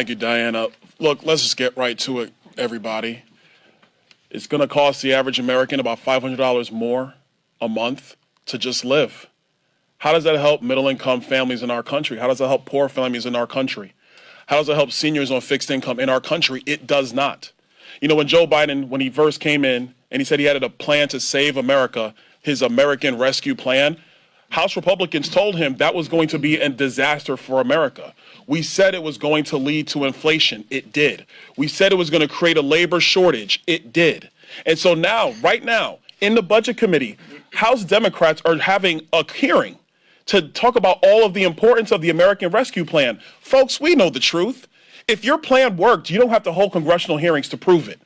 Thank you, Diana. Look, let's just get right to it, everybody. It's going to cost the average American about $500 more a month to just live. How does that help middle-income families in our country? How does that help poor families in our country? How does it help seniors on fixed income in our country? It does not. You know, when Joe Biden, when he first came in and he said he had a plan to save America, his American Rescue Plan, House Republicans told him that was going to be a disaster for America. We said it was going to lead to inflation. It did. We said it was going to create a labor shortage. It did. And so now, right now, in the Budget Committee, House Democrats are having a hearing to talk about all of the importance of the American Rescue Plan. Folks, we know the truth. If your plan worked, you don't have to hold congressional hearings to prove it.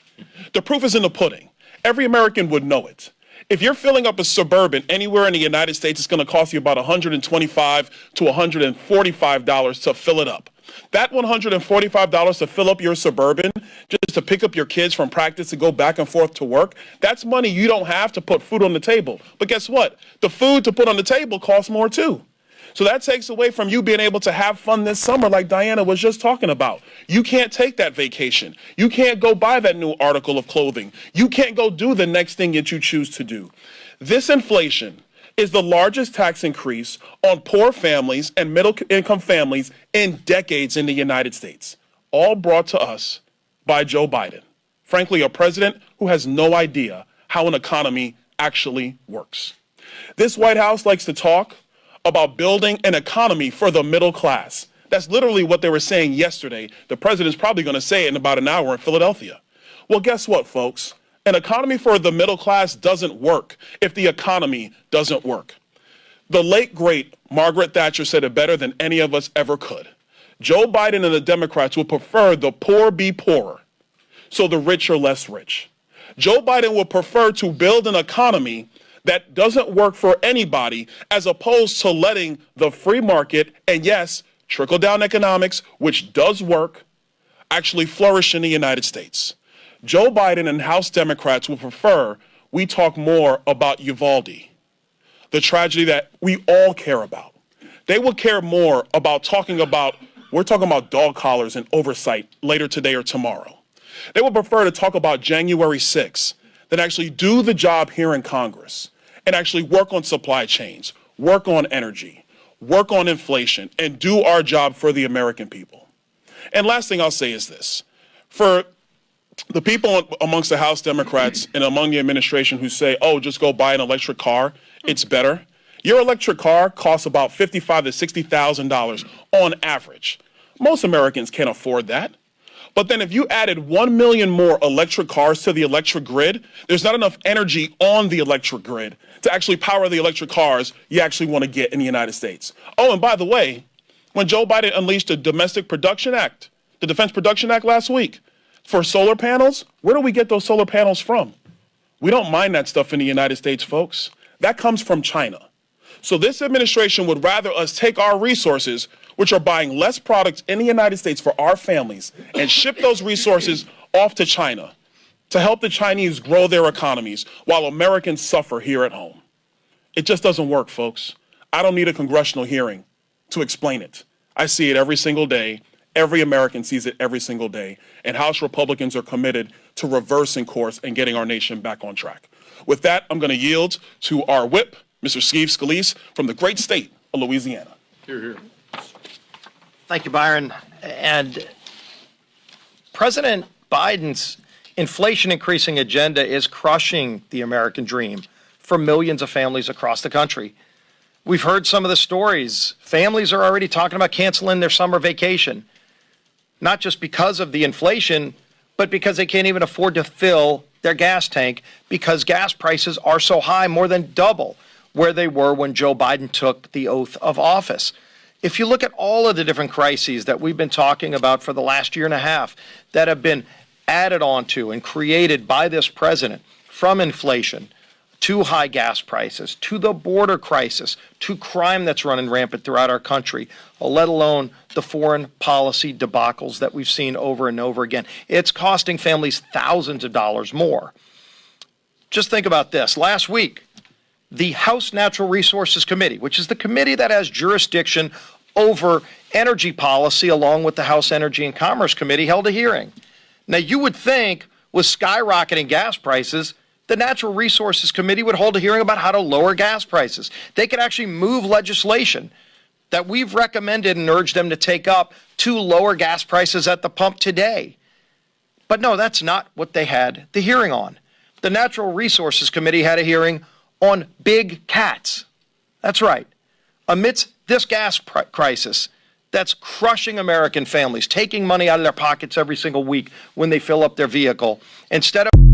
The proof is in the pudding. Every American would know it. If you're filling up a Suburban anywhere in the United States, it's going to cost you about $125 to $145 to fill it up. That $145 to fill up your Suburban, just to pick up your kids from practice to go back and forth to work, that's money you don't have to put food on the table. But guess what? The food to put on the table costs more too. So that takes away from you being able to have fun this summer like Diana was just talking about. You can't take that vacation. You can't go buy that new article of clothing. You can't go do the next thing that you choose to do. This inflation is the largest tax increase on poor families and middle-income families in decades in the United States, all brought to us by Joe Biden. Frankly, a president who has no idea how an economy actually works. This White House likes to talk about building an economy for the middle class. That's literally what they were saying yesterday. The president's probably going to say it in about an hour in Philadelphia. Well, guess what, folks? An economy for the middle class doesn't work if the economy doesn't work. The late, great Margaret Thatcher said it better than any of us ever could. Joe Biden and the Democrats would prefer the poor be poorer, so the rich are less rich. Joe Biden would prefer to build an economy that doesn't work for anybody, as opposed to letting the free market and, yes, trickle-down economics, which does work, actually flourish in the United States. Joe Biden and House Democrats would prefer we talk more about Uvalde, the tragedy that we all care about. They would care more about we're talking about dog collars and oversight later today or tomorrow. They would prefer to talk about January 6th than actually do the job here in Congress and actually work on supply chains, work on energy, work on inflation, and do our job for the American people. And last thing I'll say is this. For the people amongst the House Democrats and among the administration who say, oh, just go buy an electric car, it's better. Your electric car costs about $55,000 to $60,000 on average. Most Americans can't afford that. But then if you added 1 million more electric cars to the electric grid, there's not enough energy on the electric grid to actually power the electric cars you actually want to get in the United States. Oh, and by the way, when Joe Biden unleashed the Domestic Production Act, the Defense Production Act last week, for solar panels, where do we get those solar panels from? We don't mine that stuff in the United States, folks. That comes from China. So this administration would rather us take our resources, which are buying less products in the United States for our families, and ship those resources off to China to help the Chinese grow their economies while Americans suffer here at home. It just doesn't work, folks. I don't need a congressional hearing to explain it. I see it every single day. Every American sees it every single day. And House Republicans are committed to reversing course and getting our nation back on track. With that, I'm going to yield to our whip, Mr. Steve Scalise, from the great state of Louisiana. Hear, hear. Thank you, Byron. And President Biden's inflation increasing agenda is crushing the American dream for millions of families across the country. We've heard some of the stories. Families are already talking about canceling their summer vacation, not just because of the inflation, but because they can't even afford to fill their gas tank because gas prices are so high, more than double where they were when Joe Biden took the oath of office. If you look at all of the different crises that we've been talking about for the last year and a half that have been added onto and created by this president, from inflation to high gas prices, to the border crisis, to crime that's running rampant throughout our country, let alone the foreign policy debacles that we've seen over and over again. It's costing families thousands of dollars more. Just think about this. Last week, the House Natural Resources Committee, which is the committee that has jurisdiction over Energy Policy, along with the House Energy and Commerce Committee, held a hearing. Now, you would think with skyrocketing gas prices, the Natural Resources Committee would hold a hearing about how to lower gas prices. They could actually move legislation that we've recommended and urged them to take up to lower gas prices at the pump today. But no, that's not what they had the hearing on. The Natural Resources Committee had a hearing on big cats. That's right. Amidst this gas crisis that's crushing American families, taking money out of their pockets every single week when they fill up their vehicle, instead of